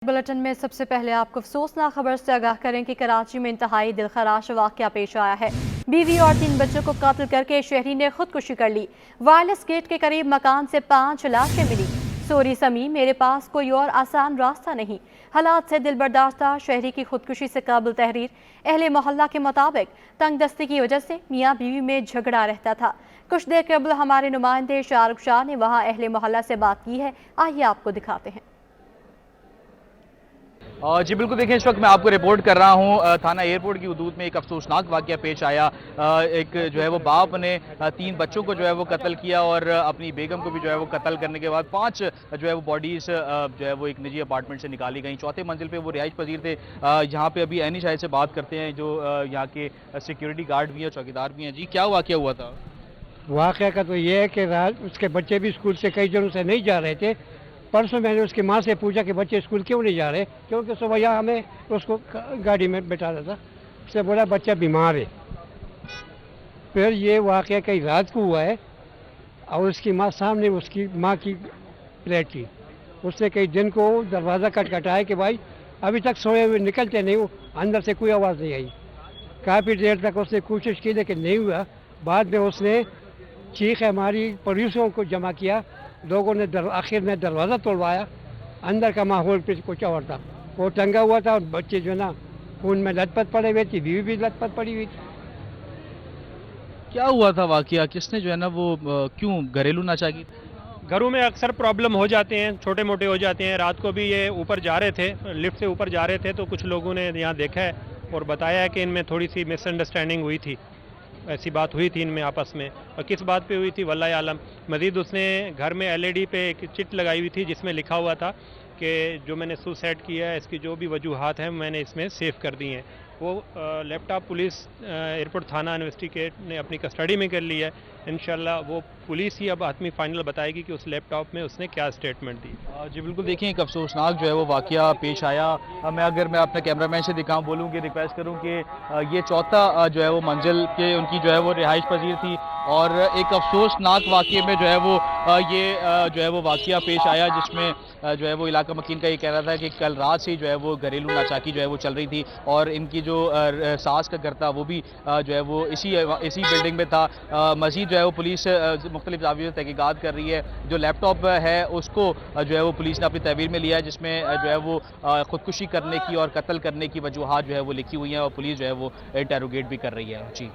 Bulletin में सबसे पहले आपको अफसोसनाक खबर से आगाह करें कि कराची में इंतहाई दिलखराश वाकया पेश आया है। बीवी और 3 बच्चों को कत्ल करके शहरी ने खुदकुशी कर ली। वायरलेस गेट के करीब मकान से 5 लाशें मिली। सोरी समी, मेरे पास कोई और आसान रास्ता नहीं। हालात से दिल बर्दाश्ता शहरी की खुदकुशी से काबिल तहरीर। अहले मोहल्ला के मुताबिक तंग दस्ती की वजह से मियाँ बीवी में झगड़ा रहता था। कुछ देर कबल हमारे नुमाइंदे शाहरुख शाह ने वहाँ अहले मोहल्ला से बात की है। आइए आपको दिखाते हैं। जी बिल्कुल, देखिए इस वक्त मैं आपको रिपोर्ट कर रहा हूँ थाना एयरपोर्ट की हदूद में एक अफसोसनाक वाकया पेश आया। एक जो है वो बाप ने 3 बच्चों को जो है वो कत्ल किया और अपनी बेगम को भी जो है वो कत्ल करने के बाद 5 जो है वो बॉडीज जो है वो एक निजी अपार्टमेंट से निकाली गई। चौथे मंजिल पे वो रिहाइश पजीर थे। यहाँ पे अभी एनी शाहिद से बात करते हैं जो यहाँ के सिक्योरिटी गार्ड भी हैं, चौकीदार भी हैं। जी क्या वाकया हुआ था? वाकया का तो ये है कि उसके बच्चे भी स्कूल से कई दिनों से नहीं जा रहे थे। परसों मैंने उसकी माँ से पूछा कि बच्चे स्कूल क्यों नहीं जा रहे, क्योंकि सुबह यहाँ हमें उसको गाड़ी में बैठा रहा था। उसने बोला बच्चा बीमार है। फिर ये वाकया कई रात को हुआ है और उसकी माँ सामने उसकी माँ की प्लेट थी। उसने कई दिन को दरवाज़ा खटखटाया कि भाई अभी तक सोए हुए निकलते नहीं हो, अंदर से कोई आवाज़ नहीं आई। काफ़ी देर तक उसने कोशिश की लेकिन नहीं हुआ। बाद में उसने चीख हमारी पड़ोसियों को जमा किया। लोगों ने आखिर में दरवाज़ा तोड़वाया। अंदर का माहौल पे कुछ और था, वो टंगा हुआ था और बच्चे जो ना खून में लथपथ पड़े हुए थे, बीवी भी लथपथ पड़ी हुई थी। क्या हुआ था वाकया? किसने जो है ना वो क्यों घरेलू नाचगी? घरों में अक्सर प्रॉब्लम हो जाते हैं, छोटे मोटे हो जाते हैं। रात को भी ये ऊपर जा रहे थे, लिफ्ट से ऊपर जा रहे थे तो कुछ लोगों ने यहाँ देखा है और बताया है कि इनमें थोड़ी सी मिसअंडरस्टैंडिंग हुई थी। ऐसी बात हुई थी इनमें आपस में, और किस बात पे हुई थी वल्लाह आलम। मज़ीद उसने घर में एलईडी पे एक चिट लगाई हुई थी जिसमें लिखा हुआ था कि जो मैंने सुसाइड किया है इसकी जो भी वजूहात हैं मैंने इसमें सेव कर दी हैं। वो लैपटॉप पुलिस एयरपोर्ट थाना इन्वेस्टिगेट ने अपनी कस्टडी में कर लिया है। इंशाल्लाह वो पुलिस ही अब आदमी फाइनल बताएगी कि उस लैपटॉप में उसने क्या स्टेटमेंट दी। जी बिल्कुल, देखिए एक अफसोसनाक जो है वो वाकया पेश आया। अगर मैं अपने कैमरामैन से दिखाऊं, बोलूं कि रिक्वेस्ट करूं कि ये चौथा जो है वो मंजिल के उनकी जो है वो रिहाइश पजीर थी और एक अफसोसनाक वाकये में जो है वो ये जो है वो वाकया पेश आया जिसमें जो है वो इलाका मकीन का ये कह रहा था कि कल रात से जो है वो घरेलू नाचाकी जो है वो चल रही थी और इनकी जो सास का घर था वो भी जो है वो इसी बिल्डिंग में था। मज़ीद जो है वो पुलिस मुख्तलिफ ज़ावियों से तहकीकात कर रही है। जो लैपटॉप है उसको जो है वो पुलिस ने अपनी तहवीर में लिया है जिसमें जो है वो खुदकुशी करने की और कत्ल करने की वजूहात जो है वो लिखी हुई हैं और पुलिस जो है वो इंटेरोगेट भी कर रही है। जी।